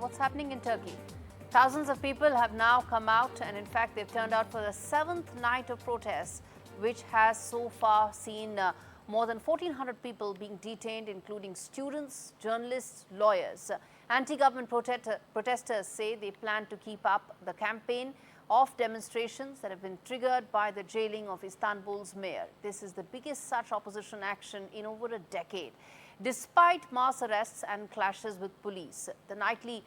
What's happening in Turkey? Thousands of people have now come out, and in fact, they've turned out for the seventh night of protests, which has so far seen more than 1,400 people being detained, including students, journalists, lawyers. Anti-government protesters say they plan to keep up the campaign of demonstrations that have been triggered by the jailing of Istanbul's mayor. This is the biggest such opposition action in over a decade. Despite mass arrests and clashes with police, the nightly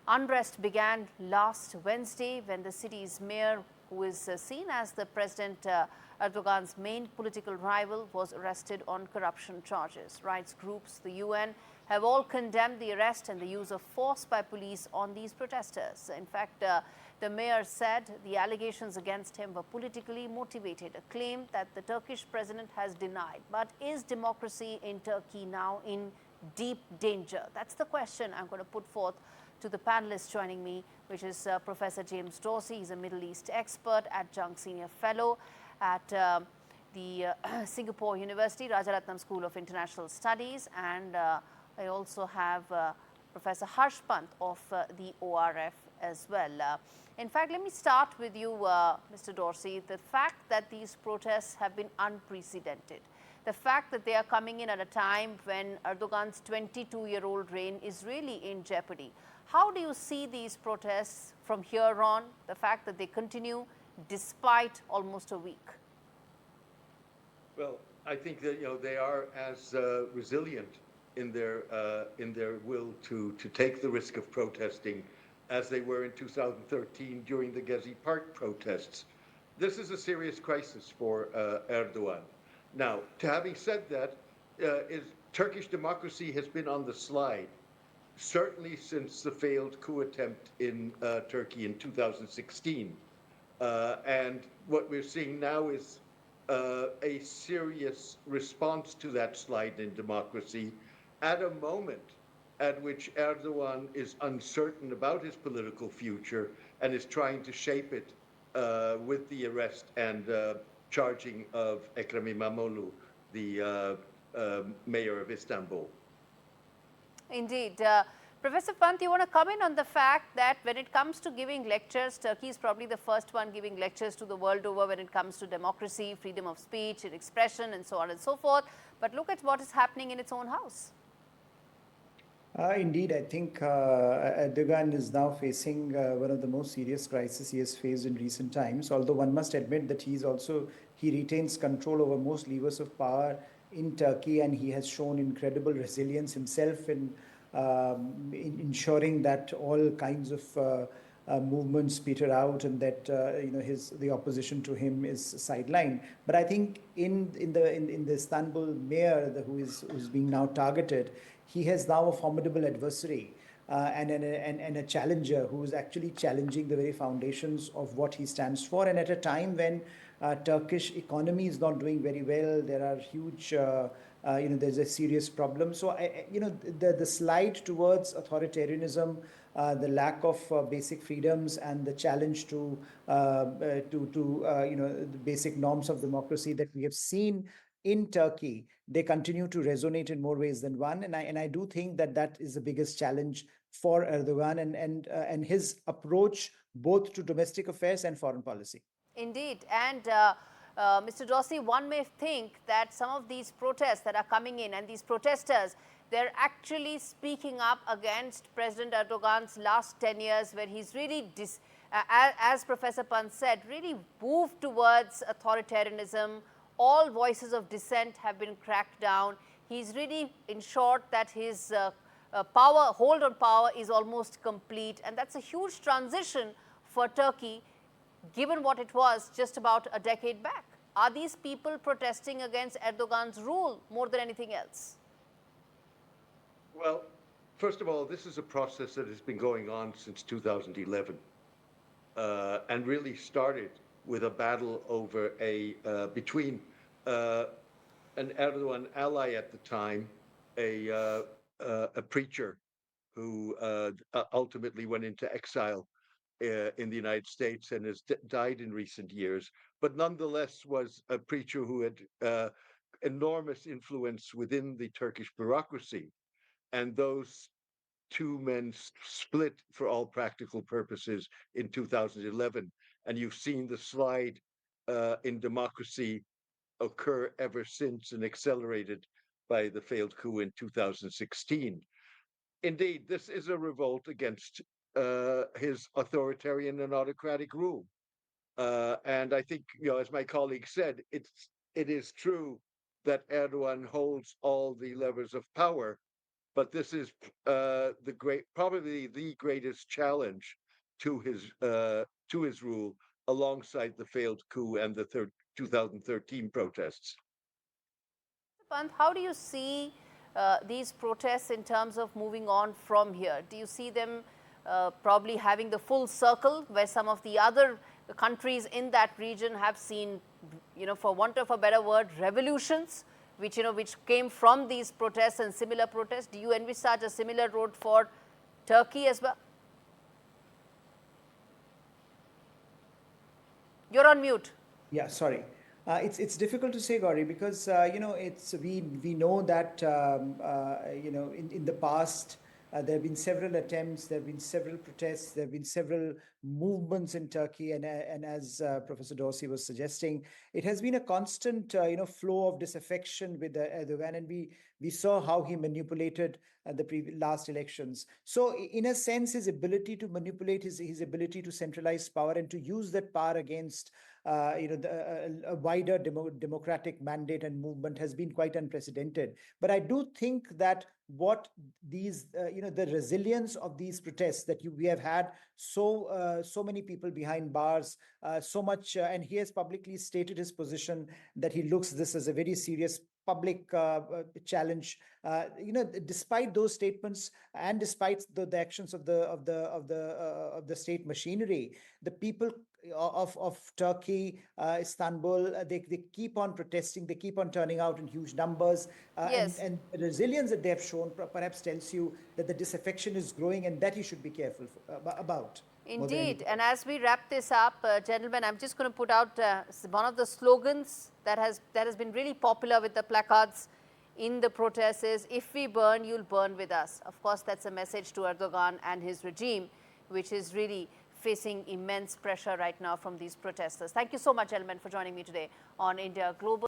unrest began last Wednesday when the city's mayor, who is seen as the President Erdogan's main political rival, was arrested on corruption charges. Rights groups, the UN, have all condemned the arrest and the use of force by police on these protesters. In fact, the mayor said the allegations against him were politically motivated, a claim that the Turkish president has denied. But is democracy in Turkey now in deep danger? That's the question I'm going to put forth to the panelists joining me, which is Professor James Dorsey. He's a Middle East expert, Adjunct Senior Fellow at the Singapore University, Rajaratnam School of International Studies, and I also have Professor Pant of the ORF as well. In fact, let me start with you, Mr. Dorsey. The fact that these protests have been unprecedented, the fact that they are coming in at a time when Erdogan's 22-year-old reign is really in jeopardy. How do you see these protests from here on, the fact that they continue despite almost a week? Well, I think that they are as resilient in their will to take the risk of protesting as they were in 2013 during the Gezi Park protests. This is a serious crisis for Erdogan. Now, having said that, Turkish democracy has been on the slide, certainly since the failed coup attempt in Turkey in 2016. And what we're seeing now is a serious response to that slide in democracy at a moment at which Erdogan is uncertain about his political future and is trying to shape it with the arrest and charging of Ekrem Imamoglu, the mayor of Istanbul. Indeed. Professor Pant, you want to comment on the fact that when it comes to giving lectures, Turkey is probably the first one giving lectures to the world over when it comes to democracy, freedom of speech and expression and so on and so forth. But look at what is happening in its own house. Indeed, I think Erdogan is now facing one of the most serious crises he has faced in recent times, although one must admit that he retains control over most levers of power in Turkey, and he has shown incredible resilience himself in ensuring that all kinds of movements peter out and that the opposition to him is sidelined. But I think in the Istanbul mayor who's being now targeted, he has now a formidable adversary and a challenger who is actually challenging the very foundations of what he stands for. And at a time when Turkish economy is not doing very well, there are huge, there's a serious problem. So, the slide towards authoritarianism, the lack of basic freedoms, and the challenge to the basic norms of democracy that we have seen in Turkey, they continue to resonate in more ways than one. And I do think that is the biggest challenge for Erdogan and his approach both to domestic affairs and foreign policy. Indeed. And Mr. Dorsey, one may think that some of these protests that are coming in and these protesters, they're actually speaking up against President Erdogan's last 10 years, where he's really, as Professor Pant said, really moved towards authoritarianism. All voices of dissent have been cracked down. He's really ensured that his hold on power is almost complete. And that's a huge transition for Turkey, given what it was just about a decade back. Are these people protesting against Erdogan's rule more than anything else? Well, first of all, this is a process that has been going on since 2011 and really started with a battle over between an Erdogan ally at the time, a preacher who ultimately went into exile in the United States and has died in recent years, but nonetheless was a preacher who had enormous influence within the Turkish bureaucracy. And those two men split for all practical purposes in 2011, and you've seen the slide in democracy occur ever since and accelerated by the failed coup in 2016. Indeed, this is a revolt against his authoritarian and autocratic rule. And I think, as my colleague said, it is true that Erdogan holds all the levers of power, but this is probably the greatest challenge to his rule, alongside the failed coup and the 2013 protests. Pant, how do you see these protests in terms of moving on from here? Do you see them probably having the full circle, where some of the other countries in that region have seen, for want of a better word, revolutions, which came from these protests and similar protests? Do you envisage a similar road for Turkey as well? You're on mute. Yeah, sorry. It's difficult to say, Gaurie, because we know that in the past there have been several attempts, there have been several protests, there have been several movements in Turkey, and as Professor Dorsey was suggesting, it has been a constant flow of disaffection with Erdogan, and we saw how he manipulated the last elections. So in a sense, his ability to manipulate, his ability to centralize power and to use that power against a wider democratic mandate and movement has been quite unprecedented. But I do think that what these, the resilience of these protests, that we have had so many people behind bars, so much, and he has publicly stated his position that he looks this as a very serious public challenge. Despite those statements and despite the actions of the state machinery, the people of Turkey, Istanbul, they keep on protesting, they keep on turning out in huge numbers, Yes. and the resilience that they have shown perhaps tells you that the disaffection is growing, and that you should be careful about. Indeed. And as we wrap this up, gentlemen, I'm just going to put out one of the slogans that has been really popular with the placards in the protests is, "If we burn, you'll burn with us." Of course, that's a message to Erdogan and his regime, which is really facing immense pressure right now from these protesters. Thank you so much, gentlemen, for joining me today on India Global.